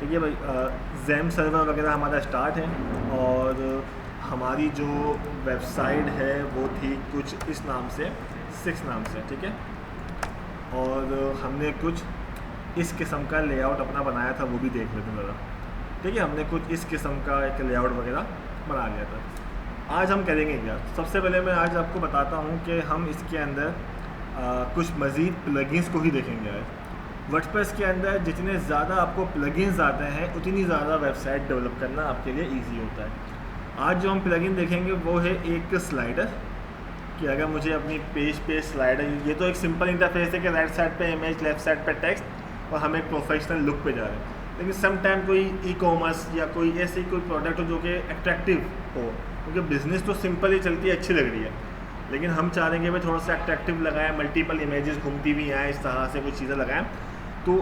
ठीक है भाई, जैम सर्वर वगैरह हमारा स्टार्ट है और हमारी जो वेबसाइट है वो थी कुछ इस नाम से, 6 नाम से, ठीक है। और हमने कुछ इस किस्म का लेआउट अपना बनाया था, वो भी देख लेते ज़रा, ठीक है। हमने कुछ इस किस्म का एक लेआउट वगैरह बना लिया था। आज हम करेंगे क्या, सबसे पहले मैं आज आपको बताता हूँ कि हम इसके अंदर कुछ मज़ीद प्लगइन्स को ही देखेंगे। आज वर्डप्रेस के अंदर जितने ज़्यादा आपको प्लगइन्स आते हैं उतनी ज़्यादा वेबसाइट डेवलप करना आपके लिए ईजी होता है। आज जो हम प्लगइन देखेंगे वो है एक स्लाइडर, कि अगर मुझे अपनी पेज पे स्लाइडर, ये तो एक सिंपल इंटरफेस है कि राइट साइड पे इमेज, लेफ्ट साइड पे टेक्स्ट और हम एक प्रोफेशनल लुक पे जा रहे हैं। लेकिन सम टाइम कोई ई कॉमर्स या कोई ऐसी कोई प्रोडक्ट हो जो कि अट्रैक्टिव हो, क्योंकि बिज़नेस तो सिंपल ही चलती है, अच्छी लग रही है, लेकिन हम चाह रहे हैं कि भाई थोड़ा सा अट्रैक्टिव लगाएं, मल्टीपल इमेजेस घूमती भी आएँ, इस तरह से कुछ चीज़ें लगाएं। तो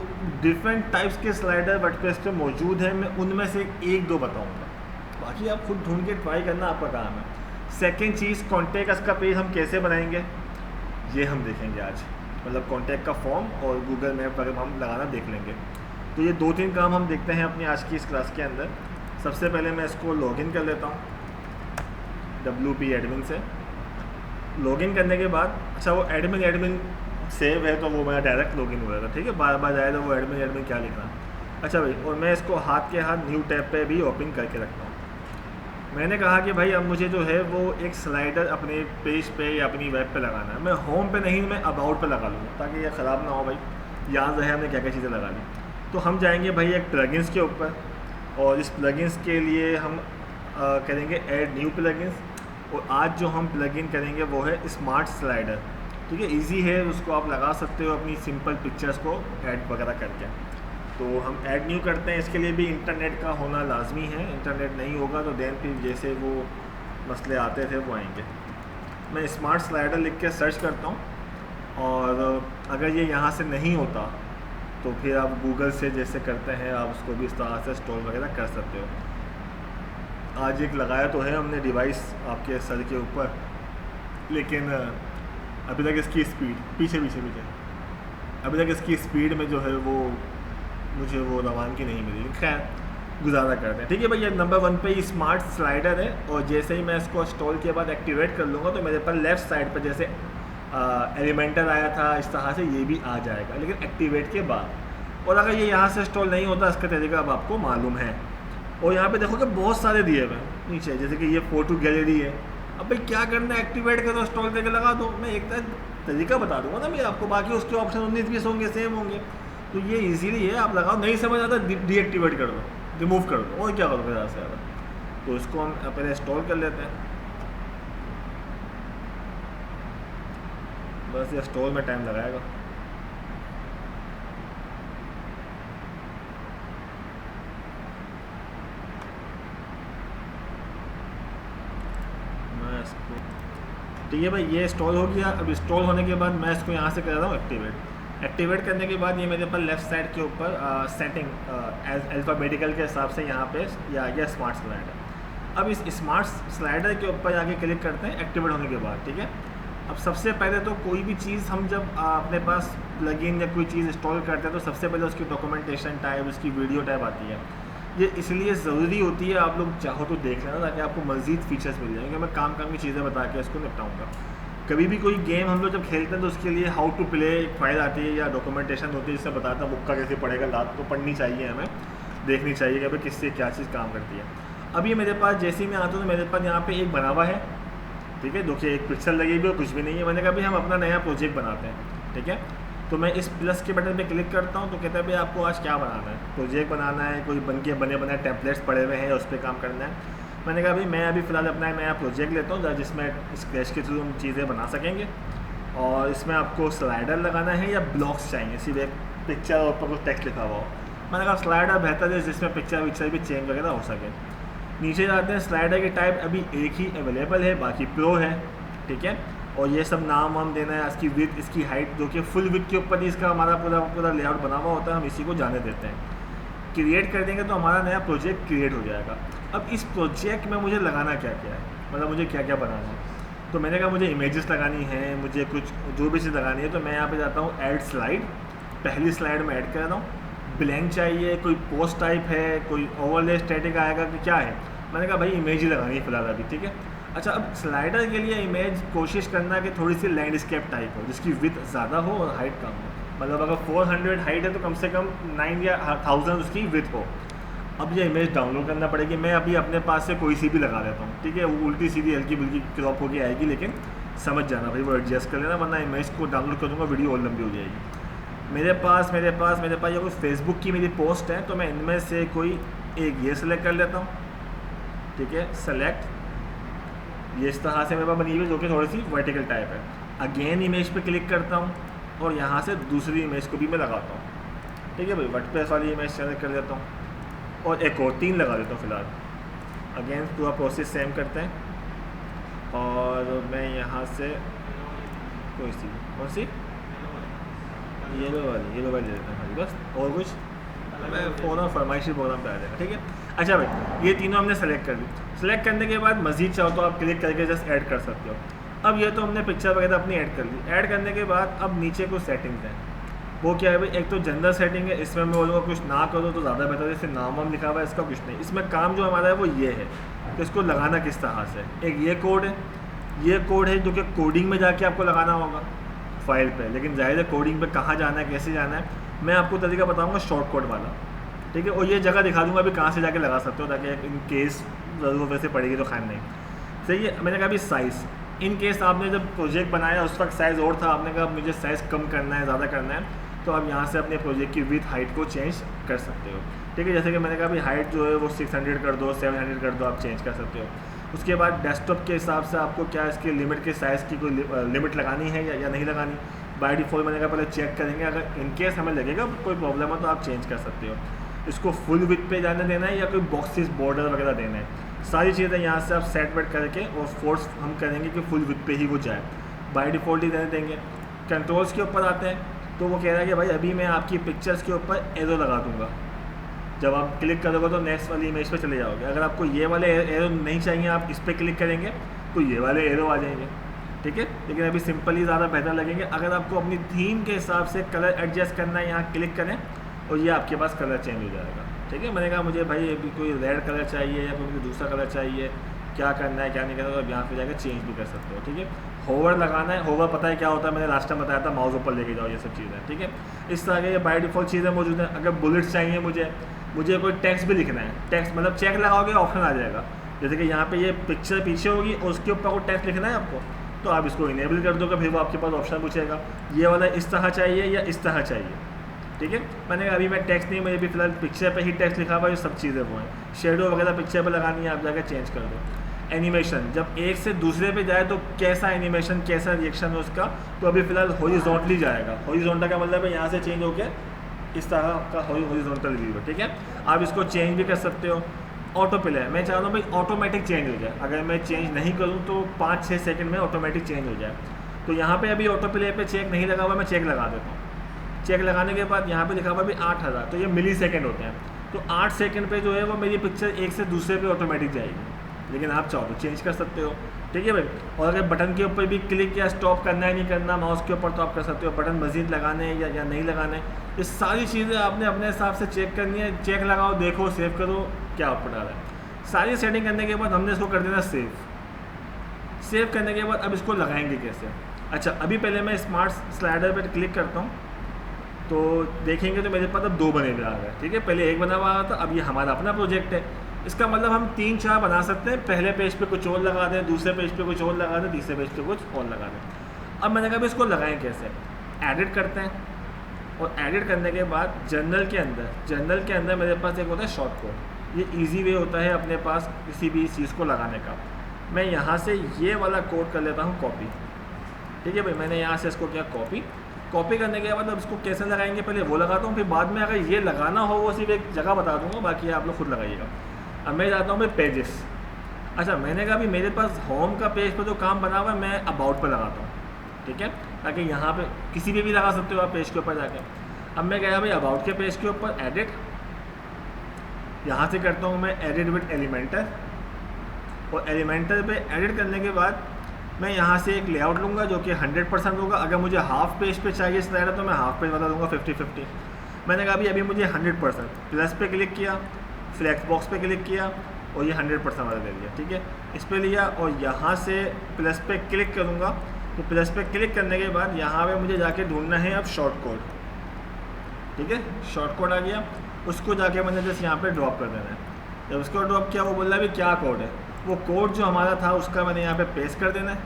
डिफरेंट टाइप्स के स्लाइडर वर्डप्रेस पे मौजूद हैं, मैं उनमें से एक दो बताऊंगा, बाकी आप खुद ढूंढ के ट्राई करना आपका काम है। सेकंड चीज़, कॉन्टैक्ट का पेज हम कैसे बनाएंगे ये हम देखेंगे आज, मतलब कॉन्टैक्ट का फॉर्म और गूगल मैप पर हम लगाना देख लेंगे। तो ये 2-3 काम हम देखते हैं अपनी आज की इस क्लास के अंदर। सबसे पहले मैं इसको लॉगिन कर लेता हूँ WP एडमिन से। लॉगिन करने के बाद, अच्छा वो एडमिन सेव है तो वो मेरा डायरेक्ट लॉगिन हो जाएगा, ठीक है। बार बार जाए तो वो एडमिन क्या लिखना। अच्छा भाई, और मैं इसको हाथ के हाथ न्यू टैब पे भी ओपन करके रखता हूँ। मैंने कहा कि भाई अब मुझे जो है वो एक स्लाइडर अपने पेज पे या अपनी वेब पे लगाना है। मैं होम पे नहीं, मैं अबाउट पे लगा लूँगा ताकि ये ख़राब ना हो भाई, याद रहे हमने क्या क्या चीज़ें लगा ली। तो हम जाएंगे भाई एक प्लगइन्स के ऊपर, और इस प्लगइन्स के लिए हम करेंगे ऐड न्यू प्लगइन्स। और आज जो हम प्लगइन करेंगे वो है स्मार्ट स्लाइडर, ठीक है। इजी है, उसको आप लगा सकते हो अपनी सिंपल पिक्चर्स को ऐड वगैरह करके। तो हम ऐड न्यू करते हैं, इसके लिए भी इंटरनेट का होना लाजमी है। इंटरनेट नहीं होगा तो देन फिर जैसे वो मसले आते थे वो आएंगे। मैं स्मार्ट स्लाइडर लिख के सर्च करता हूँ, और अगर ये यहाँ से नहीं होता तो फिर आप गूगल से जैसे करते हैं आप उसको भी इस तरह से स्टोर वगैरह कर सकते हो। आज एक लगाया तो है हमने डिवाइस आपके सर के ऊपर, लेकिन अभी तक इसकी स्पीड पीछे अभी तक इसकी स्पीड में जो है वो मुझे वो रवानगी नहीं मिली। खैर गुजारा करते हैं, ठीक है भैया। नंबर 1 पे स्मार्ट स्लाइडर है, और जैसे ही मैं इसको इंस्टॉल के बाद एक्टिवेट कर लूँगा तो मेरे पास लेफ़्ट साइड पर जैसे एलिमेंटर आया था इस तरह से ये भी आ जाएगा, लेकिन एक्टिवेट के बाद। और अगर ये यहाँ से इंस्टॉल नहीं होता, इसका तरीका अब आपको मालूम है। और यहाँ पे देखोगे बहुत सारे दिए हुए हैं नीचे, जैसे कि ये फ़ोटो गैलरी है। अब भाई क्या करना है, एक्टिवेट करो, इंस्टॉल करके लगा दो। मैं एक तरीका बता दूंगा ना मैं आपको, बाकी उसके ऑप्शन 19-20 होंगे, सेम होंगे। तो ये इजीली है, आप लगाओ, नहीं समझ आता डीएक्टिवेट कर दो, रिमूव कर दो, और क्या करोगे ज़्यादा से ज़्यादा। तो इसको हम पहले इंस्टॉल कर लेते हैं। बस ये इंस्टॉल में टाइम लगाएगा। मैं इसको, ठीक है भाई, ये इंस्टॉल हो गया। अब इंस्टॉल होने के बाद मैं इसको यहाँ से कर रहा हूँ एक्टिवेट करने के बाद ये मेरे पास लेफ़्ट साइड के ऊपर सेटिंग अल्फ़ाबेटिकल के हिसाब से यहाँ पे ये आ गया स्मार्ट स्लाइडर। अब इस स्मार्ट स्लाइडर के ऊपर आके क्लिक करते हैं एक्टिवेट होने के बाद, ठीक है। अब सबसे पहले तो कोई भी चीज़ हम जब अपने पास प्लगइन या कोई चीज़ इंस्टॉल करते हैं तो सबसे पहले उसकी डॉक्यूमेंटेशन टाइप, उसकी वीडियो टाइप आती है। ये इसलिए ज़रूरी होती है, आप लोग चाहो तो देख लेना ताकि आपको मज़ीद फीचर्स मिल जाएंगे। मैं काम की चीज़ें बता के इसको निपटाऊँगा। कभी भी कोई गेम हम लोग जब खेलते हैं तो उसके लिए हाउ टू प्ले एक फाइल आती है या डॉक्यूमेंटेशन होती है, जिससे बताता है मुक्का कैसे पड़ेगा, लात तो पढ़नी चाहिए, हमें देखनी चाहिए कि भाई किससे क्या चीज़ काम करती है। अब ये मेरे पास जैसे ही मैं आता हूँ तो मेरे पास यहाँ पे एक बना हुआ है, ठीक है, देखिए एक पिक्चर लगी हुई है, कुछ भी नहीं है। मैंने कहा भाई हम अपना नया प्रोजेक्ट बनाते हैं, ठीक है। तो मैं इस प्लस के बटन पे क्लिक करता हूँ तो कहता है भाई आपको आज क्या बनाना है, प्रोजेक्ट बनाना है, कोई बने बनाए टेम्पलेट्स पड़े हुए हैं उस पर काम करना है। मैंने कहा भाई मैं अभी फ़िलहाल अपना नया प्रोजेक्ट लेता हूँ जिसमें स्क्रैच के थ्रू हम चीज़ें बना सकेंगे। और इसमें आपको स्लाइडर लगाना है या ब्लॉक्स चाहिए, सीधे पिक्चर और ऊपर कुछ टेक्स्ट लिखा हुआ हो। मैंने कहा स्लाइडर बेहतर है जिसमें पिक्चर विक्चर भी चेंज वगैरह हो सके। नीचे जाते हैं, स्लाइडर की टाइप अभी एक ही अवेलेबल है, बाकी प्रो है, ठीक है। और ये सब नाम वाम देना है, इसकी विड्थ, इसकी हाइट, जो कि फुल विड्थ के ऊपर ही इसका हमारा पूरा लेआउट बना हुआ होता है, हम इसी को जाने देते हैं। क्रिएट कर देंगे तो हमारा नया प्रोजेक्ट क्रिएट हो जाएगा। अब इस प्रोजेक्ट में मुझे लगाना क्या क्या है, मतलब मुझे क्या क्या बनाना है। तो मैंने कहा मुझे इमेजेस लगानी है, मुझे कुछ जो भी चीज़ लगानी है, तो मैं यहाँ पे जाता हूँ ऐड स्लाइड, पहली स्लाइड में ऐड कर रहा हूँ। ब्लैंक चाहिए, कोई पोस्ट टाइप है, कोई ओवरले स्टैटिक आएगा कि क्या है। मैंने कहा भाई इमेज ही लगानी है फिलहाल अभी, ठीक है। अच्छा, अब स्लाइडर के लिए इमेज कोशिश करना कि थोड़ी सी लैंडस्केप टाइप हो, जिसकी विड्थ ज़्यादा हो और हाइट कम हो। मतलब अगर 400 हाइट है तो कम से कम 9 या 1000 उसकी विड्थ हो। अब ये इमेज डाउनलोड करना पड़ेगी। मैं अभी अपने पास से कोई सी भी लगा देता हूँ, ठीक है। वो उल्टी सीधी हल्की बुल्की क्रॉप होके आएगी, लेकिन समझ जाना भाई, वो एडजस्ट कर लेना, वरना इमेज को डाउनलोड करूँगा वीडियो और लंबी हो जाएगी। मेरे पास ये कोई फेसबुक की मेरी पोस्ट है, तो मैं इनमें से कोई एक ये सेलेक्ट कर लेता हूँ, ठीक है। सेलेक्ट, ये इस तरह से मेरे पास बनी हुई है, जो कि थोड़ी सी वर्टिकल टाइप है। अगेन इमेज पे क्लिक करता हूँ और यहाँ से दूसरी इमेज को भी मैं लगाता हूँ, ठीक है भाई। वर्डप्रेस वाली इमेज सेलेक्ट कर लेता हूँ और एक और 3 लगा देता हूँ फिलहाल। अगेन पूरा प्रोसेस सेम करते हैं और मैं यहाँ से कोई सी, कौन सी, येलो वाली ले लेता हूँ भाई, बस। और कुछ मैं फ़ौरन फरमाइशी प्रोग्राम पे आ जाएगा, ठीक है। अच्छा भाई, ये तीनों हमने सेलेक्ट कर ली। सेलेक्ट करने के बाद मज़ीद चाहो तो आप क्लिक करके जस्ट ऐड कर सकते हो। अब ये तो हमने पिक्चर वगैरह अपनी ऐड कर ली। ऐड करने के बाद अब नीचे कुछ सेटिंग्स हैं। वो क्या है भाई, एक तो जनरल सेटिंग है, इसमें मैं बोलूँगा कुछ ना करो तो ज़्यादा बेहतर है। जैसे नाम वाम लिखा हुआ है, इसका कुछ नहीं। इसमें काम जो हमारा है वो ये है कि इसको लगाना किस तरह से। एक ये कोड है जो कि कोडिंग में जाके आपको लगाना होगा फाइल पे, लेकिन जाहिर है कोडिंग पे कहाँ जाना है, कैसे जाना है, मैं आपको तरीका बताऊँगा शॉर्ट कोड वाला, ठीक है। और ये जगह दिखा दूँगा अभी कहाँ से जाके लगा सकते हो, ताकि इन केस ज़रूर वैसे पड़ेगी तो खैर नहीं। सही है। मैंने कहा अभी साइज़, इन केस आपने जब प्रोजेक्ट बनाया उस वक्त साइज़ और था, आपने कहा मुझे साइज़ कम करना है, ज़्यादा करना है, तो आप यहाँ से अपने प्रोजेक्ट की विथ हाइट को चेंज कर सकते हो, ठीक है। जैसे कि मैंने कहा अभी हाइट जो है वो 600 कर दो, 700 कर दो, आप चेंज कर सकते हो। उसके बाद डेस्कटॉप के हिसाब से आपको क्या इसके लिमिट के साइज़ की कोई लिमिट लगानी है या नहीं लगानी। बाय डिफ़ॉल्ट मैंने कहा पहले चेक करेंगे, अगर इनकेस हमें लगेगा कोई प्रॉब्लम है तो आप चेंज कर सकते हो। इसको फुल विड्थ पे जाने देना है या कोई बॉक्सेस बॉर्डर वगैरह देना है, सारी चीज़ें यहाँ से आप सेट वेट करके और फोर्स हम करेंगे कि फुल विड्थ पे ही वो जाए। बाय डिफ़ॉल्ट ही देने देंगे। कंट्रोल्स के ऊपर आते हैं, तो वो कह रहा है कि भाई अभी मैं आपकी पिक्चर्स के ऊपर एरो लगा दूंगा। जब आप क्लिक करोगे तो नेक्स्ट वाली इमेज पे चले जाओगे। अगर आपको ये वाले एरो नहीं चाहिए, आप इस पर क्लिक करेंगे तो ये वाले एरो आ जाएंगे, ठीक है। लेकिन अभी सिंपल ही ज़्यादा बेहतर लगेंगे। अगर आपको अपनी थीम के हिसाब से कलर एडजस्ट करना है, यहाँ क्लिक करें और ये आपके पास कलर चेंज हो जाएगा, ठीक है। मैंने कहा मुझे भाई अभी कोई रेड कलर चाहिए या कोई मुझे दूसरा कलर चाहिए, क्या करना है क्या नहीं करना, तो आप यहाँ पे जाकर चेंज भी कर सकते हो, ठीक है। होवर लगाना है, होवर पता है क्या होता है, मैंने लास्ट टाइम बताया था, माउस ऊपर लेके जाओ, ये सब चीज़ें, ठीक है। इस तरह के ये बाय डिफ़ॉल्ट चीज़ें मौजूद हैं। अगर बुलेट्स चाहिए मुझे कोई टेक्स्ट भी लिखना है, टेक्स्ट मतलब चेक लगाओगे ऑप्शन आ जाएगा, जैसे कि यहाँ पे ये पिक्चर पीछे होगी और उसके ऊपर कोई टेक्स्ट लिखना है आपको, तो आप इसको इनेबल कर दोगे, फिर वो आपके पास ऑप्शन पूछेगा ये वाला इस तरह चाहिए या इस तरह चाहिए, ठीक है। मैंने कहा अभी मैं टेक्स्ट नहीं, मुझे भी फिलहाल पिक्चर पे ही टेक्स्ट लिखा हुआ है, ये सब चीज़ें वो हैं। शेडो वगैरह पिक्चर पे लगानी है, आप जाकर चेंज कर दो। एनिमेशन जब एक से दूसरे पे जाए तो कैसा एनिमेशन, कैसा रिएक्शन है उसका, तो अभी फिलहाल हॉरिजॉन्टली जाएगा। हॉरिजॉन्टल का मतलब है यहाँ से चेंज होकर इस तरह का हॉरिजॉन्टल व्यू है, ठीक है। आप इसको चेंज भी कर सकते हो। ऑटो प्ले है, मैं चाहता हूँ भाई ऑटोमेटिक चेंज हो जाए। अगर मैं चेंज नहीं करूँ तो 5-6 सेकंड में ऑटोमेटिक चेंज हो जाए। तो यहाँ पे अभी ऑटो प्ले पे चेक नहीं लगा हुआ, मैं चेक लगा देता हूँ। चेक लगाने के बाद यहाँ पे लिखा हुआ भी 8000, तो ये मिली सेकेंड होते हैं। तो 8 सेकंड पे जो है वो मेरी पिक्चर एक से दूसरे पे ऑटोमेटिक जाएगी, लेकिन आप चाहो तो चेंज कर सकते हो, ठीक है भाई। और अगर बटन के ऊपर भी क्लिक या स्टॉप करना है नहीं करना माउस के ऊपर, तो आप कर सकते हो। बटन मज़ीद लगाने हैं या नहीं लगाने, ये सारी चीज़ें आपने अपने हिसाब से चेक करनी है। चेक लगाओ, देखो, सेव करो, क्या आउटपुट आ रहा है। सारी सेटिंग करने के बाद हमने इसको कर देना सेव। सेव करने के बाद अब इसको लगाएंगे कैसे। अच्छा, अभी पहले मैं स्मार्ट स्लाइडर पर क्लिक करता हूँ, तो देखेंगे तो मेरे पास अब 2 बने हुए आ गए, ठीक है। पहले एक बना हुआ था, अब ये हमारा अपना प्रोजेक्ट है। इसका मतलब हम 3-4 बना सकते हैं। पहले पेज पे कुछ और लगा दें, दूसरे पेज पे कुछ और लगा दें, तीसरे पेज पे कुछ और लगा दें। अब मैंने कहा इसको लगाएं कैसे। एडिट करते हैं और एडिट करने के बाद जर्नल के अंदर मेरे पास एक होता है शॉर्ट कोड। ये इजी वे होता है अपने पास किसी भी चीज़ को लगाने का। मैं यहाँ से ये वाला कोड कर लेता हूँ कॉपी, ठीक है भाई। मैंने यहाँ से इसको किया कॉपी करने के बाद अब इसको कैसे लगाएंगे पहले वो लगाता हूँ, फिर बाद में अगर ये लगाना हो वो सिर्फ एक जगह बता दूँगा, बाकी आप लोग खुद लगाइएगा। अब मैं जाता हूँ भाई पेजेस। अच्छा, मैंने कहा भी मेरे पास होम का पेज पर जो काम बना हुआ है मैं अबाउट पर लगाता हूँ, ठीक है, ताकि यहाँ पे किसी भी लगा सकते हो आप पेज के ऊपर जाके। अब मैं गया भाई अबाउट के पेज के ऊपर, एडिट, यहाँ से करता हूँ मैं एडिट विद एलिमेंटर। और एलिमेंटर पे एडिट करने के बाद मैं यहाँ से एक लेआउट लूँगा जो कि 100% होगा। अगर मुझे हाफ पेज पे चाहिए स्लाइडर तो मैं हाफ पेज वाला लूँगा 50-50। मैंने कहा अभी मुझे 100% प्लस पे क्लिक किया, फ्लैक्स बॉक्स पे क्लिक किया और ये 100% वाला ले लिया, ठीक है। इस पर लिया और यहाँ से प्लस पे क्लिक करूँगा, तो प्लस पे क्लिक करने के बाद यहाँ पे मुझे जाके ढूंढना है अब शॉर्ट कोड, ठीक है। शॉर्ट कोड आ गया, उसको जाके मैंने जैसे यहाँ पे ड्रॉप कर देना है। जब उसको ड्रॉप किया वो बोल रहा है क्या कोड है, वो कोड जो हमारा था उसका मैंने यहाँ पे पेस्ट कर देना है,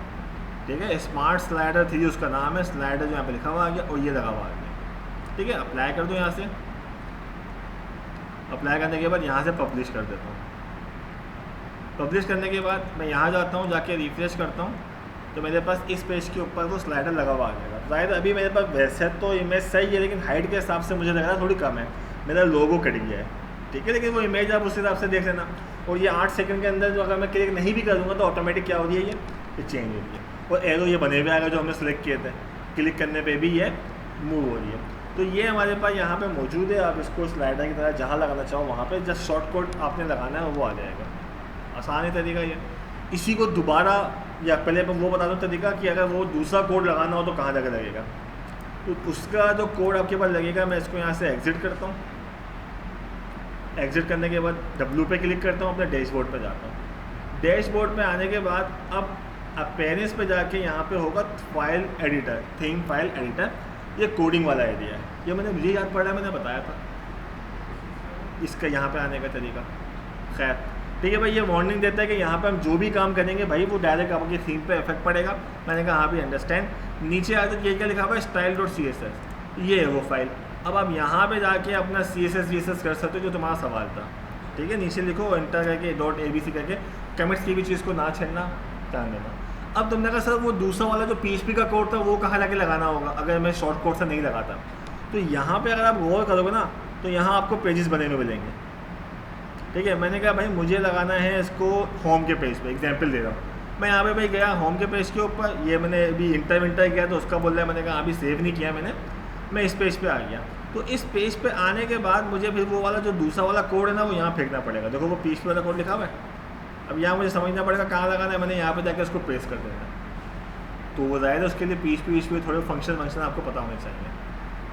ठीक है। स्मार्ट स्लाइडर 3 उसका नाम है, स्लाइडर जो यहाँ पे लिखा हुआ आ गया और ये लगा हुआ आ गया, ठीक है। अप्लाई कर दो यहाँ से, अप्लाई करने के बाद यहाँ से पब्लिश कर देता हूँ। पब्लिश करने के बाद मैं यहाँ जाता हूँ, जाके रिफ्रेश करता हूँ, तो मेरे पास इस पेज के ऊपर वो स्लाइडर लगा हुआ आ जाएगा। शायद अभी मेरे पास वैसे तो इमेज सही है, लेकिन हाइट के हिसाब से मुझे लग रहा है थोड़ी कम है, मेरा लोगो कट गया है, ठीक है। लेकिन वो इमेज आप उस हिसाब से देख लेना। और ये 8 सेकंड के अंदर जो अगर मैं क्लिक नहीं भी करूँगा तो ऑटोमेटिक क्या हो रही है, ये चेंज हो रही है। और एरो ये बने हुए आएगा जो हमने सेलेक्ट किए थे, क्लिक करने पे भी ये मूव हो रही है। तो ये हमारे पास यहाँ पे मौजूद है। आप इसको स्लाइडर की तरह जहाँ लगाना चाहो वहाँ पे जस्ट शॉर्ट कोड आपने लगाना है वो आ जाएगा। आसान ही तरीका ये। इसी को दोबारा या पहले मैं वो बता दूँ तरीका कि अगर वो दूसरा कोड लगाना हो तो कहाँ जगह लगेगा। तो उसका जो कोड आपके पास लगेगा, मैं इसको यहाँ से एग्ज़िट करता हूँ। एग्ज़िट करने के बाद W पे क्लिक करता हूँ, अपने डैशबोर्ड पे जाता हूँ। डैशबोर्ड पे आने के बाद अब अपीयरेंस पे जाके यहाँ पे होगा file editor, theme file editor. ये कोडिंग वाला एरिया है, ये मुझे याद पड़ा, मैंने बताया था इसका यहाँ पे आने का तरीका। खैर ठीक है भाई, ये वार्निंग देता है कि यहाँ पे हम जो भी काम करेंगे भाई वो डायरेक्ट आपकी थीम पे इफेक्ट पड़ेगा। मैंने कहा हाँ भी अंडरस्टैंड। नीचे आ जाए ये क्या लिखा हुआ है, style.css, ये है वो फाइल। अब आप यहाँ पे जाके अपना CSS कर सकते हो जो तुम्हारा सवाल था, ठीक है। नीचे लिखो एंटर करके .abc करके, कमेंट्स की भी चीज़ को ना छेड़ना, ध्यान देना। अब तुमने कहा सर वो दूसरा वाला जो PHP का कोड था वो कहाँ जाके लगाना होगा अगर मैं शॉर्ट कोड से नहीं लगाता। तो यहाँ पे अगर आप गौर करोगे ना तो यहाँ आपको पेजेस बने हुए मिलेंगे, ठीक है। मैंने कहा भाई मुझे लगाना है इसको होम के पेज पे, एग्जांपल दे रहा हूँ मैं। यहाँ पे भाई गया होम के पेज के ऊपर, ये मैंने अभी इंटर किया तो उसका बोल रहा है, मैंने कहा अभी सेव नहीं किया मैंने, मैं इस पेज पे आ गया। तो इस पेज पे आने के बाद मुझे फिर वो वाला जो दूसरा वाला कोड है ना वो यहाँ फेंकना पड़ेगा। देखो वो PHP वाला कोड लिखा हुआ है, अब यहाँ मुझे समझना पड़ेगा कहाँ लगाना है। मैंने यहाँ पे जाकर उसको पेस्ट कर देना है। तो वो ज़ाहिर है उसके लिए PHP थोड़े फंक्शन आपको पता होने चाहिए,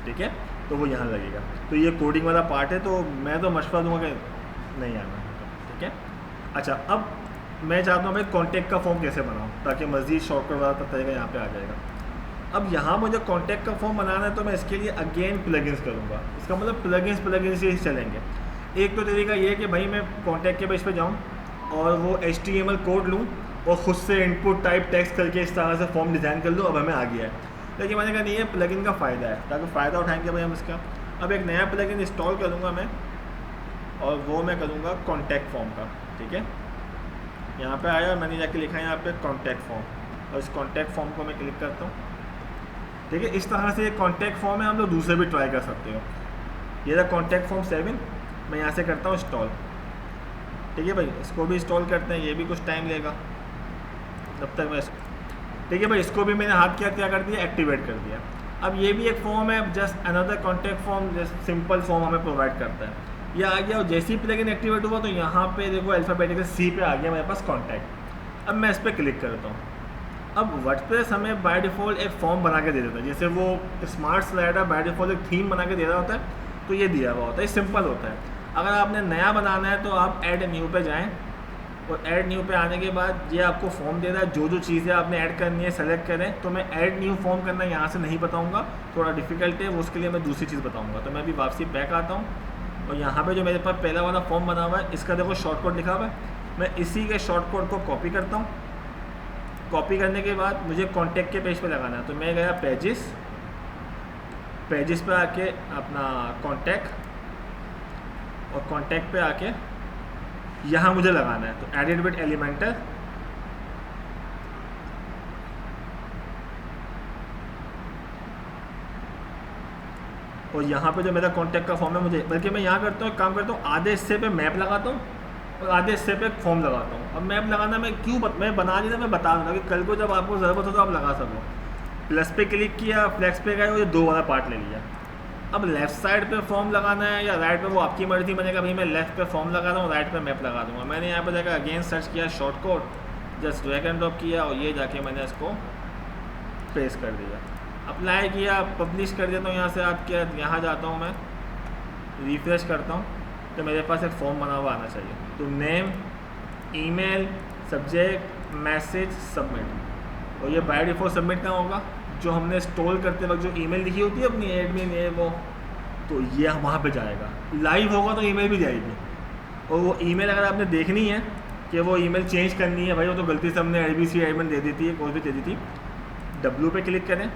ठीक है। तो वो यहाँ लगेगा। तो ये कोडिंग वाला पार्ट है, तो मैं तो मशवरा दूंगा कि नहीं आना, ठीक है। अच्छा, अब मैं चाहता हूँ भाई कॉन्टैक्ट का फॉर्म कैसे बनाऊँ ताकि मज़ीद शॉर्टकट वाला तरीका यहाँ पे आ जाएगा। अब यहाँ मुझे कॉन्टैक्ट का फॉर्म बनाना है तो मैं इसके लिए अगेन प्लगइन्स करूँगा। इसका मतलब प्लगइन्स ही चलेंगे। एक तो तरीका ये है कि भाई मैं कॉन्टैक्ट के पेज पे जाऊँ और वो HTML कोड लूँ और ख़ुद से इनपुट टाइप टेक्स्ट करके इस तरह से फॉर्म डिज़ाइन कर लूँ। अब हमें आ गया है, लेकिन मैंने कहा नहीं है प्लगइन का फ़ायदा है, ताकि फ़ायदा उठाएंगे भाई हम इसका। अब एक नया प्लगइन इंस्टॉल करूँगा मैं और वो मैं करूँगा कॉन्टैक्ट फॉर्म का, ठीक है। यहाँ पे आया, मैंने जाके लिखा है यहाँ पे कॉन्टैक्ट फॉर्म और इस कॉन्टैक्ट फॉर्म को मैं क्लिक करता हूँ, ठीक है। इस तरह से एक कॉन्टैक्ट फॉर्म है, हम लोग दूसरे भी ट्राई कर सकते हो। ये रहा कॉन्टैक्ट फॉर्म 7, मैं यहाँ से करता हूँ इंस्टॉल, ठीक है भाई। इसको भी इंस्टॉल करते हैं, ये भी कुछ टाइम लेगा जब तक मैं ठीक है भाई। इसको भी मैंने हाथ क्या कर दिया, एक्टिवेट कर दिया। अब ये भी एक फॉर्म है, just another contact form, just simple form हमें प्रोवाइड करता है। ये आ गया और जैसे ही प्लगइन एक्टिवेट हुआ तो यहाँ पे देखो अल्फ़ाबेटिकल C पे आ गया मेरे पास कॉन्टैक्ट। अब मैं इस पर क्लिक करता हूँ। अब वर्डप्रेस हमें बाय डिफ़ॉल्ट एक फॉर्म बना के दे देता है, जैसे वो स्मार्ट स्लाइडर बाय डिफ़ॉल्ट एक थीम बना के दे रहा होता है, तो ये दिया हुआ होता है, सिंपल होता है। अगर आपने नया बनाना है तो आप ऐड न्यू पे जाएं और ऐड न्यू पे आने के बाद ये आपको फॉर्म दे रहा है, जो चीज़ें आपने ऐड करनी है सेलेक्ट करें। तो मैं ऐड न्यू फॉर्म करना यहाँ से नहीं बताऊँगा, थोड़ा डिफ़िकल्ट है वो, उसके लिए मैं दूसरी चीज़ बताऊँगा। तो मैं अभी वापसी बैक आता हूँ और यहाँ पे जो मेरे पास पहला वाला फॉर्म बना हुआ है इसका देखो शॉर्ट कोड लिखा हुआ है, मैं इसी के शॉर्ट कोड को कॉपी करता हूँ। कॉपी करने के बाद मुझे कॉन्टैक्ट के पेज पे लगाना है, तो मैं गया पेजेस पे आके अपना कॉन्टैक्ट, और कॉन्टैक्ट पे आके यहाँ मुझे लगाना है, तो एडिट विद एलिमेंटर, और यहाँ पे जो मेरा कॉन्टैक्ट का फॉर्म है मुझे, बल्कि मैं यहाँ करता हूँ काम करता हूँ, आधे हिस्से पे मैप लगाता हूँ और आधे हिस्से पे फॉर्म लगाता हूँ। अब मैप लगाना मैं क्यों मैं बना नहीं था, मैं बता दूँगा कि कल को जब आपको ज़रूरत हो तो आप लगा सको। प्लस पे क्लिक किया, फ्लैक्स पे गए और ये 2 वाला पार्ट ले लिया। अब लेफ़्ट साइड पे फॉर्म लगाना है या राइट पे, वो आपकी मर्जी। मैंने कहा भाई मैं लेफ़्ट पे फॉर्म लगा रहा हूँ, राइट पे मैप लगा दूँगा। मैंने यहाँ पे जाकर अगेन सर्च किया short code, just drag and drop किया और ये जाके मैंने इसको पेस्ट कर दिया, अप्लाई किया, पब्लिश कर देता हूँ। यहाँ से आपके यहाँ जाता हूँ मैं रिफ्रेश करता हूँ तो मेरे पास एक फॉर्म बना हुआ आना चाहिए। तो name, email, subject, message, submit. और ये बाय डिफ़ॉल्ट सबमिट कहाँ होगा? जो हमने इंस्टॉल करते वक्त जो ईमेल लिखी होती है अपनी एडमिन ये वो, तो ये वहाँ पे जाएगा। लाइव होगा तो ईमेल भी जाएगी। और वो ईमेल अगर आपने देखनी है कि वो ईमेल चेंज करनी है, भाई वो तो गलती से हमने ABC एडमिन दे दी थी, कोई भी दे दी थी। W पे क्लिक करें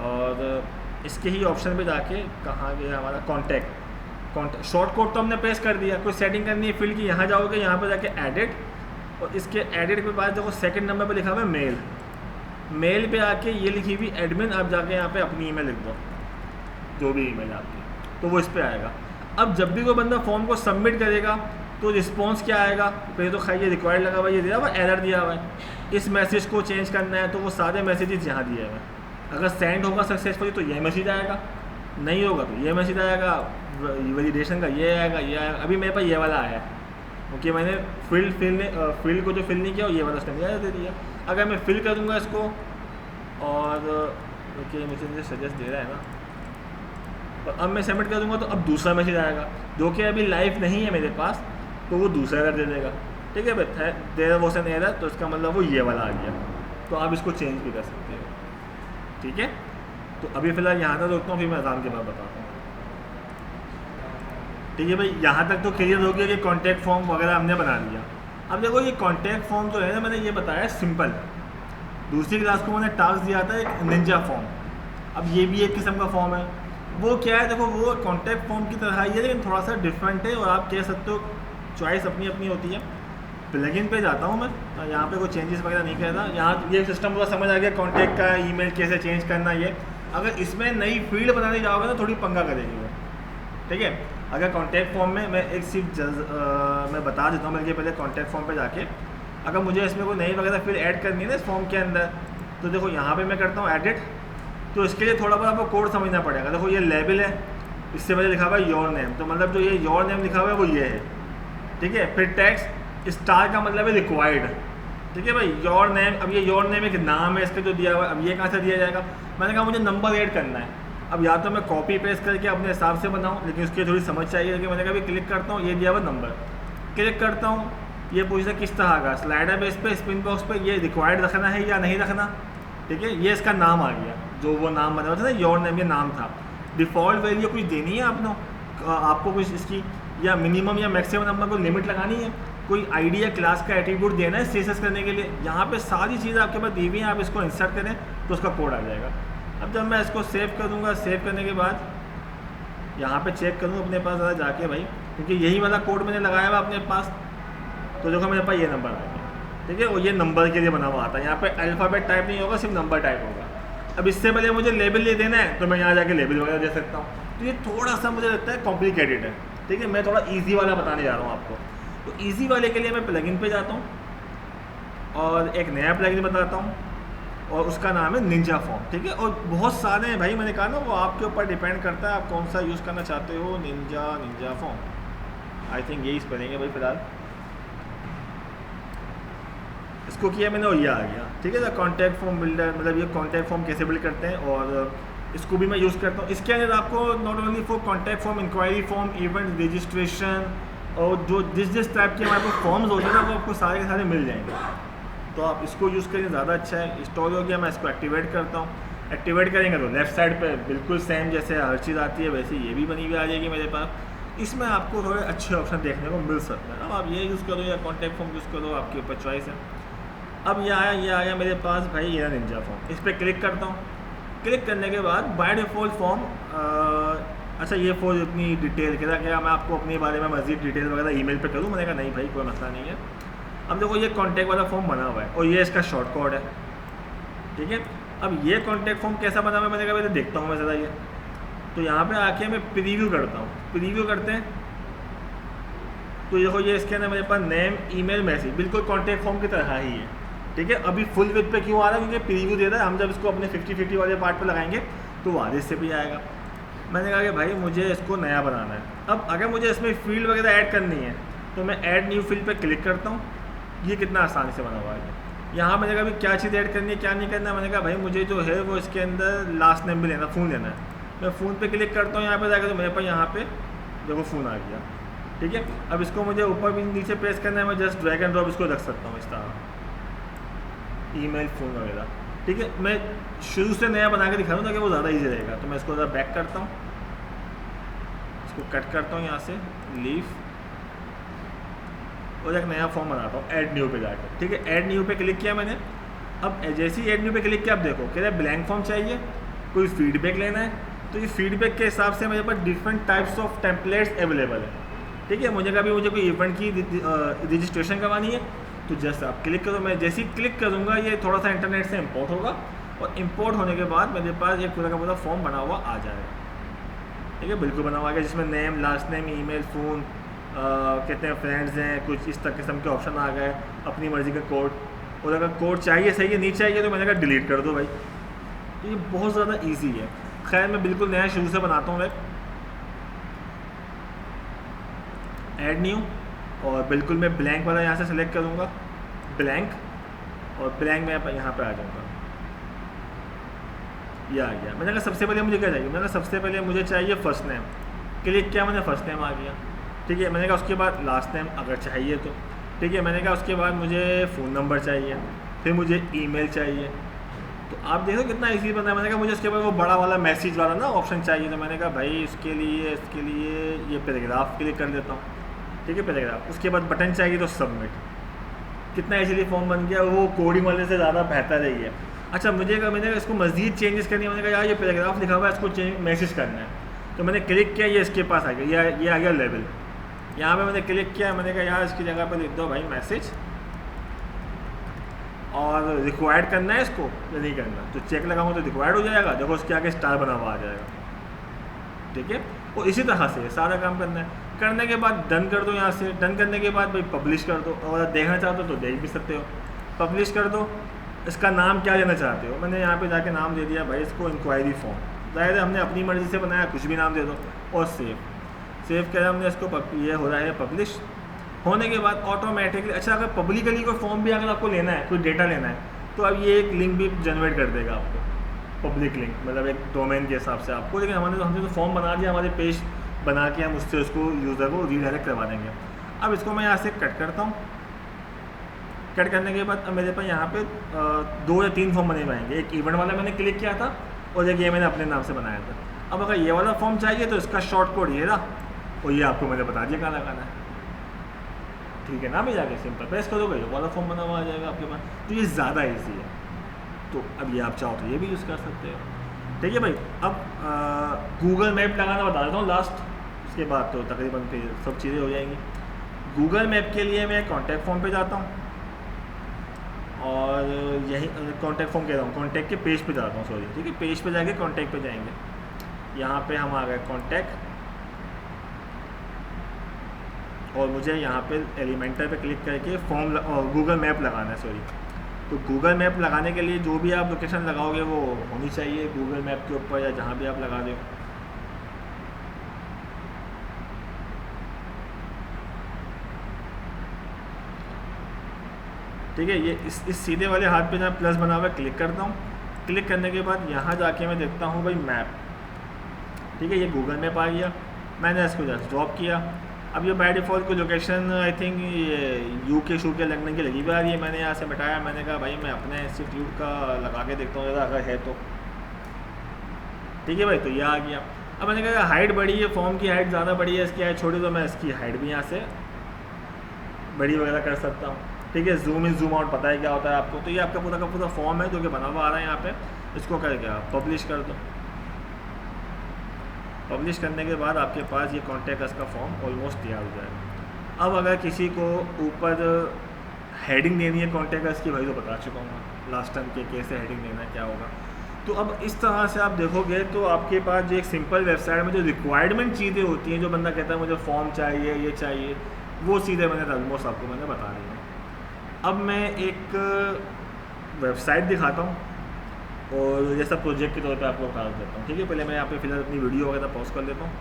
और इसके ही ऑप्शन पे जाके कहाँ गया हमारा कॉन्टैक्ट शॉर्ट कोड तो हमने प्रेस कर दिया। कोई सेटिंग करनी है फिल की, यहाँ जाओगे, यहाँ पे जाके एडिट, और इसके एडिट के बाद देखो सेकंड नंबर पे लिखा हुआ है मेल। मेल पे आके ये लिखी हुई एडमिन, आप जाके यहाँ पे अपनी ईमेल लिख दो, जो भी ईमेल आपकी, तो वो इस पर आएगा। अब जब भी कोई बंदा फॉर्म को सबमिट करेगा तो रिस्पॉन्स क्या आएगा? पहले तो खाई ये रिक्वायर्ड लगा हुआ, ये दिया हुआ एरर दिया हुआ है, इस मैसेज को चेंज करना है, तो वो सारे मैसेजेस यहाँ दिए हुए हैं। अगर सेंड होगा सक्सेसफुली तो ये मैसेज आएगा, नहीं होगा तो ये मैसेज आएगा, वैलिडेशन का ये आएगा, ये आएगा। अभी मेरे पास ये वाला आया है क्योंकि मैंने फील्ड को जो फिल नहीं किया और ये वाला उसने मुझे दे दिया। अगर मैं फिल कर दूँगा इसको, और क्योंकि मुझे सजेस्ट दे रहा है ना, और अब मैं सबमिट कर दूँगा तो अब दूसरा मैसेज आएगा जो कि अभी लाइव नहीं है मेरे पास, तो वो दूसरा एरर दे देगा। ठीक है भाई, देयर वाज एन एरर, तो इसका मतलब वो ये वाला आ गया। तो आप इसको चेंज भी कर सकते हो। ठीक है, तो अभी फ़िलहाल यहाँ तक रोकता हूँ, फिर मैं अज़ान के बाद बताता हूँ। ठीक है भाई, यहाँ तक तो क्लियर हो गया कि कॉन्टैक्ट फॉर्म वगैरह हमने बना लिया। अब देखो ये कॉन्टैक्ट फॉर्म जो है ना, मैंने ये बताया सिंपल। दूसरी क्लास को मैंने टास्क दिया था एक निंजा फॉर्म। अब ये भी एक किस्म का फॉर्म है। वो क्या है, देखो वो कॉन्टैक्ट फॉर्म की तरह ही है लेकिन थोड़ा सा डिफरेंट है, और आप कह सकते हो चॉइस अपनी अपनी होती है। प्लगइन पे जाता हूँ मैं, यहाँ पे कोई चेंजेस वगैरह नहीं करता। यहाँ ये सिस्टम पूरा समझ आ गया, कॉन्टैक्ट का ईमेल कैसे चेंज करना ये। अगर इसमें नई फील्ड बनाने जाओगे ना, थोड़ी पंगा करेगी वो। ठीक है, अगर कॉन्टैक्ट फॉर्म में मैं एक सिर्फ मैं बता देता हूँ, बल्कि पहले कॉन्टैक्ट फॉर्म पे जाके अगर मुझे इसमें कोई नई वगैरह फील्ड ऐड करनी है ना इस फॉर्म के अंदर, तो देखो यहाँ पे मैं करता हूँ एडिट। तो इसके लिए थोड़ा बहुत आपको कोड समझना पड़ेगा। देखो ये लेबल है, इससे पहले लिखा हुआ है योर नेम, तो मतलब जो ये योर नेम लिखा हुआ है वो ये है। ठीक है, फिर टेक्स्ट स्टार का मतलब है रिक्वायर्ड। ठीक है भाई, योर नेम, अब ये योर नेम एक नाम है इसका जो दिया हुआ है, अब ये कहाँ से दिया जाएगा? मैंने कहा मुझे नंबर ऐड करना है। अब या तो मैं कॉपी पेस्ट करके अपने हिसाब से बनाऊँ, लेकिन उसकी थोड़ी समझ चाहिए कि मैंने कहा क्लिक करता हूँ, ये दिया हुआ नंबर, क्लिक करता हूँ, ये पूछता है किस तरह का, स्लाइडर बेस पे, स्पिन बॉक्स पे, ये रिक्वायर्ड रखना है या नहीं रखना। ठीक है, ये इसका नाम आ गया, जो वो नाम बना हुआ था ना, योर नेम, ये नाम था। डिफ़ॉल्ट वैल्यू कुछ देनी है आपको कुछ इसकी, या मिनिमम या मैक्सिमम नंबर को लिमिट लगानी है, कोई आईडी या क्लास का एट्रीब्यूट देना है सीएसएस करने के लिए। यहाँ पे सारी चीज़ें आपके पास दी हुई हैं, आप इसको इंसर्ट करें तो उसका कोड आ जाएगा। अब जब मैं इसको सेव कर दूँगा, सेव करने के बाद यहाँ पे चेक करूँ अपने पास ज़रा जाके भाई, क्योंकि यही वाला कोड मैंने लगाया हुआ अपने पास, तो देखो मेरे पास ये नंबर आ गया। ठीक है, और ये नंबर के लिए बना हुआ आता है, यहाँ पे अल्फ़ाबेट टाइप नहीं होगा, सिर्फ नंबर टाइप होगा। अब इससे पहले मुझे लेबल ले देना है तो मैं यहाँ जाके लेबल वगैरह दे सकता हूँ। तो ये थोड़ा सा मुझे लगता है कॉम्प्लिकेटेड है। ठीक है, मैं थोड़ा ईजी वाला बताने जा रहा हूँ आपको। तो ईजी वाले के लिए मैं प्लगइन पे जाता हूँ और एक नया प्लगइन बताता हूँ, और उसका नाम है निंजा फॉर्म। ठीक है, और बहुत सारे हैं भाई, मैंने कहा ना वो आपके ऊपर डिपेंड करता है आप कौन सा यूज़ करना चाहते हो। निंजा फॉर्म, आई थिंक यही पढ़ेंगे भाई फिलहाल। इसको किया मैंने और ये आ गया। ठीक है, कॉन्टैक्ट फॉर्म बिल्डर, मतलब ये कॉन्टैक्ट फॉर्म कैसे बिल्ड करते हैं, और इसको भी मैं यूज़ करता हूँ। इसके अंदर आपको not only for contact form, inquiry form, event registration, और जो जिस टाइप के हमारे पास फॉर्म्स होते हैं ना, वो आपको सारे के सारे मिल जाएंगे। तो आप इसको यूज़ करें, ज़्यादा अच्छा है। इंस्टॉल हो गया, मैं इसको एक्टिवेट करता हूँ। एक्टिवेट करेंगे तो लेफ्ट साइड पे बिल्कुल सेम जैसे हर चीज़ आती है वैसे ये भी बनी हुई आ जाएगी मेरे पास। इसमें आपको थोड़े अच्छे ऑप्शन देखने को मिल सकते हैं। अब आप ये यूज़ करो या कॉन्टैक्ट फॉर्म यूज़ करो, आपके ऊपर चॉइस है। अब ये आया मेरे पास भाई ये निंजा फॉर्म। इस पर क्लिक करता हूँ। क्लिक करने के बाद बाय डिफ़ॉल्ट फॉर्म, अच्छा ये फॉर इतनी डिटेल क्या मैं आपको अपने बारे में मज़ीद डिटेल वगैरह ईमेल पे करूँ? मैंने कहा नहीं भाई कोई मसला नहीं है। अब देखो ये कॉन्टैक्ट वाला फॉर्म बना हुआ है और ये इसका शॉर्ट कोड है। ठीक है, अब ये कॉन्टैक्ट फॉर्म कैसा बना हुआ है मैंने कहा पहले देखता हूँ मैं ज़रा ये। तो यहाँ पे आके मैं प्रीव्यू करता हूँ। प्रीव्यू करते हैं तो देखो ये इसके अंदर मेरे पास नेम, ईमेल, मैसेज बिल्कुल कॉन्टैक्ट फॉर्म की तरह ही है। ठीक है, अभी फुल विथ पे क्यों आ रहा है? क्योंकि प्रीव्यू दे रहा है। हम जब इसको अपने 50-50 वाले पार्ट पे लगाएंगे तो वो आधे से भी आएगा। मैंने कहा कि भाई मुझे इसको नया बनाना है। अब अगर मुझे इसमें फील्ड वगैरह ऐड करनी है तो मैं ऐड न्यू फील्ड पे क्लिक करता हूँ। ये कितना आसानी से बना हुआ है। यहाँ मैंने कहा भाई क्या चीज़ ऐड करनी है क्या नहीं करना है। मैंने कहा भाई मुझे जो है वो इसके अंदर लास्ट नेम भी लेना, फ़ोन लेना है। मैं फ़ोन पे क्लिक करता हूँ यहाँ पे जाकर, तो मेरे पास यहाँ पे देखो फ़ोन आ गया। ठीक है, अब इसको मुझे ऊपर भी नीचे प्रेस करना है, मैं जस्ट ड्रैग एंड ड्रॉप इसको रख सकता हूँ इस तरह, ईमेल फ़ोन वगैरह। ठीक है, मैं शुरू से नया बना के दिखा रहा हूँ ताकि वो ज़्यादा ईजी रहेगा। तो मैं इसको ज़रा बैक करता हूँ, इसको कट करता हूँ यहाँ से, लीव, और एक नया फॉर्म बनाता हूँ ऐड न्यू पे जाकर। ठीक है, ऐड न्यू पे क्लिक किया मैंने। अब जैसे ही ऐड न्यू पे क्लिक किया, आप देखो कह रहे हैं ब्लैंक फॉर्म चाहिए, कोई फीडबैक लेना है। तो ये फीडबैक के हिसाब से मेरे पास different types of templates available है। ठीक है, मुझे कोई इवेंट की रजिस्ट्रेशन करवानी है, तो जस्ट आप क्लिक करो। मैं जैसे ही क्लिक करूँगा ये थोड़ा सा इंटरनेट से इंपोर्ट होगा, और इंपोर्ट होने के बाद मेरे पास एक पूरा का पूरा फॉर्म बना हुआ आ जाएगा। ठीक है, बिल्कुल बना हुआ आ गया, जिसमें name, last name, email, phone, कहते हैं फ्रेंड्स हैं, कुछ इस तरह किस्म के ऑप्शन आ गए, अपनी मर्ज़ी का कोड। और अगर कोड चाहिए सही है, नहीं चाहिए तो मैंने कहा डिलीट कर दो भाई। तो ये बहुत ज़्यादा ईजी है। खैर मैं बिल्कुल नया शुरू से बनाता हूँ वेब, ऐड न्यू, और बिल्कुल मैं ब्लैंक वाला यहाँ से सेलेक्ट करूँगा, ब्लैंक, और ब्लैंक में यहाँ पे आ जाऊँगा। ये आ गया। मैंने कहा सबसे पहले मुझे क्या चाहिए, मैंने कहा सबसे पहले मुझे चाहिए फर्स्ट नेम। क्लिक किया मैंने, फर्स्ट नेम आ गया। ठीक है, मैंने कहा उसके बाद लास्ट नेम अगर चाहिए तो। ठीक है, मैंने कहा उसके बाद मुझे फ़ोन नंबर चाहिए, फिर मुझे ईमेल चाहिए। तो आप देखो कितना इजी बना है। मैंने कहा मुझे उसके बाद वो बड़ा वाला मैसेज वाला ना ऑप्शन चाहिए, तो मैंने कहा भाई इसके लिए ये पैराग्राफ क्लिक कर देता हूँ। ठीक है, पैराग्राफ। उसके बाद बटन चाहिए तो सबमिट। कितना इजीली फॉर्म बन गया, वो कोडिंग वाले से ज़्यादा बेहतर है ये। अच्छा, मैंने इसको मज़ीद चेंजेस करनी है। मैंने कहा यार ये पैराग्राफ लिखा हुआ है, इसको मैसेज करना है। तो मैंने क्लिक किया, ये इसके पास आ गया, ये आ गया लेवल। यहाँ पे मैंने क्लिक किया, मैंने कहा यार इसकी जगह पे लिख दो भाई मैसेज, और रिक्वायर्ड करना है इसको या नहीं करना। तो चेक लगाऊंगा तो रिक्वायर्ड हो जाएगा, देखो उसके आगे स्टार बना हुआ आ जाएगा। ठीक है, और इसी तरह से सारा काम करना है। करने के बाद डन कर दो। यहाँ से डन करने के बाद भाई पब्लिश कर दो, और अगर देखना चाहते हो तो देख भी सकते हो। पब्लिश कर दो। इसका नाम क्या देना चाहते हो, मैंने यहाँ पे जाके नाम दे दिया भाई इसको इंक्वायरी फॉर्म। ज़ाहिर है हमने अपनी मर्ज़ी से बनाया, कुछ भी नाम दे दो, और सेव किया हमने इसको। ये हो रहा है पब्लिश। होने के बाद ऑटोमेटिकली, अच्छा अगर पब्लिकली कोई फॉर्म भी अगर आपको लेना है, कोई डेटा लेना है, तो अब ये एक लिंक भी जनरेट कर देगा आपको, पब्लिक लिंक, मतलब एक डोमेन के हिसाब से आपको। लेकिन हमने तो फॉर्म बना दिया, हमारे पेज बना के हम उससे उसको यूज़र को रीडायरेक्ट करवा देंगे। अब इसको मैं यहाँ से कट करता हूँ। कट करने के बाद अब मेरे पास यहाँ पे 2 या 3 फॉर्म बने हुए आएंगे। एक इवेंट वाला मैंने क्लिक किया था, और एक ये मैंने अपने नाम से बनाया था। अब अगर ये वाला फॉर्म चाहिए तो इसका शॉर्ट कोड ये रहा, और ये आपको मैंने बता दिया कहाँ लगाना है। ठीक है ना, मैं जाके सिंपल प्रेस करोगे ये वाला फॉर्म बना हुआ आ जाएगा आपके पास। तो ये ज़्यादा ईजी है। तो अब ये आप चाहो तो ये भी यूज़ कर सकते हो। ठीक है भाई, अब गूगल मैप लगाना बता देता हूँ लास्ट, उसके बाद तो तकरीबन फिर सब चीज़ें हो जाएंगी। गूगल मैप के लिए मैं कॉन्टैक्ट फॉर्म पे जाता हूँ, और यही कॉन्टैक्ट फॉर्म कह रहा हूँ, कॉन्टैक्ट के पेज पे जाता हूँ, सॉरी। ठीक है, पेज पे जाके कॉन्टैक्ट पे जाएंगे। यहाँ पे हम आ गए कॉन्टैक्ट, और मुझे यहाँ पे एलिमेंटर पे क्लिक करके फॉर्म गूगल मैप लगाना है, सॉरी। तो गूगल मैप लगाने के लिए जो भी आप लोकेशन लगाओगे वो होनी चाहिए गूगल मैप के ऊपर, या जहाँ भी आप लगा दो। ठीक है, ये इस सीधे वाले हाथ पे जहाँ प्लस बना हुआ है क्लिक करता हूँ। क्लिक करने के बाद यहाँ जाके मैं देखता हूँ भाई मैप। ठीक है, ये गूगल मैप आ गया। मैंने इसको जस्ट ड्रॉप किया। अब ये बाय डिफ़ॉल्ट को लोकेशन आई थिंक ये यूके शूके लगने की लगी हुई आ रही है। मैंने यहाँ से मिटाया, मैंने कहा भाई मैं अपने इंस्टीट्यूट का लगा के देखता हूँ अगर है तो। ठीक है भाई, तो ये आ गया। अब मैंने कहा हाइट बड़ी है, फॉर्म की हाइट ज़्यादा बड़ी है, इसकी हाइट छोटी, तो मैं इसकी हाइट भी यहाँ से बड़ी वगैरह कर सकता हूँ। ठीक है, जूम इन जूम आउट पता है क्या होता है आपको। तो ये आपका पूरा का पूरा फॉर्म है जो कि बना हुआ आ रहा है यहाँ पे। इसको करके आप पब्लिश कर दो। पब्लिश करने के बाद आपके पास ये कॉन्टैक्ट अस का फॉर्म ऑलमोस्ट तैयार हो जाएगा। अब अगर किसी को ऊपर हेडिंग देनी है कॉन्टैक्ट अस की, भाई तो बता चुका हूँ लास्ट टाइम के कैसे हेडिंग देना है, क्या होगा। तो अब इस तरह से आप देखोगे तो आपके पास जो एक सिंपल वेबसाइट में जो रिक्वायरमेंट चीज़ें होती हैं, जो बंदा कहता है मुझे फॉर्म चाहिए, ये चाहिए, वो सीधे मैंने ऑलमोस्ट आपको मैंने बता दी है। अब मैं एक वेबसाइट दिखाता हूँ, और जैसा प्रोजेक्ट के तौर पे आपको बता देता हूँ। ठीक है, पहले मैं यहाँ पे फिलहाल अपनी वीडियो वगैरह पॉज कर लेता हूँ।